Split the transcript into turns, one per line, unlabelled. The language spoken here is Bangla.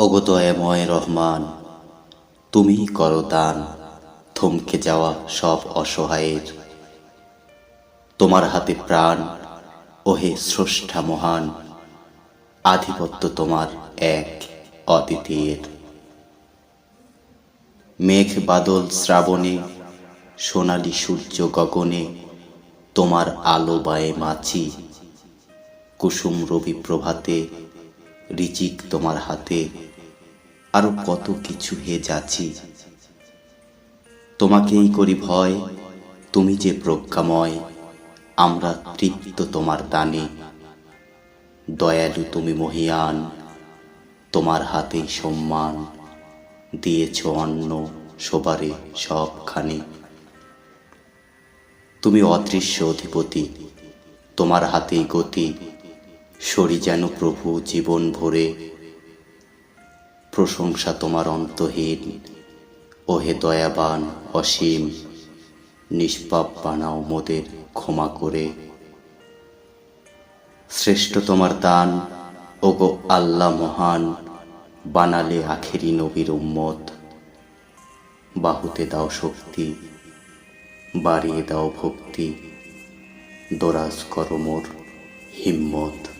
ওগো দয়াময় রহমান, তুমি করো দান থমকে যাওয়া সব অসহায়ের। তোমার হাতে প্রাণ, ওহে স্রষ্টা মহান, আধিপত্য তোমার এক অদ্বিতীয়ের। মেঘ বাদল শ্রাবণে, সোনালি সূর্য গগনে, তোমার আলো বায়ে মাছি। কুসুম রবি প্রভাতে, রিজিক তোমার হাতে, আরো কত কিছু হে যাচি। তোমাকেই করি ভয়, তুমি যে প্রজ্ঞাময়, আমরা তৃপ্ত তোমার দানে। দয়ালু তুমি মহিয়ান, তোমার হাতেই সম্মান, দিয়েছ অন্ন সবারে সবখানে। তুমি অদৃশ্য অধিপতি, তোমার হাতেই গতি, সরি যেন প্রভু জীবন ভরে। প্রশংসা তোমার অন্তহীন, ওহে দয়াবান অসীম, নিষ্পাপ বানাও মোদের ক্ষমা করে। শ্রেষ্ঠ তোমার দান, ওগো আল্লাহ মহান, বানালে আখেরি নবীর উম্মত। বাহুতে দাও শক্তি, বাড়িয়ে দাও ভক্তি, দরাজ করো মোর হিম্মত।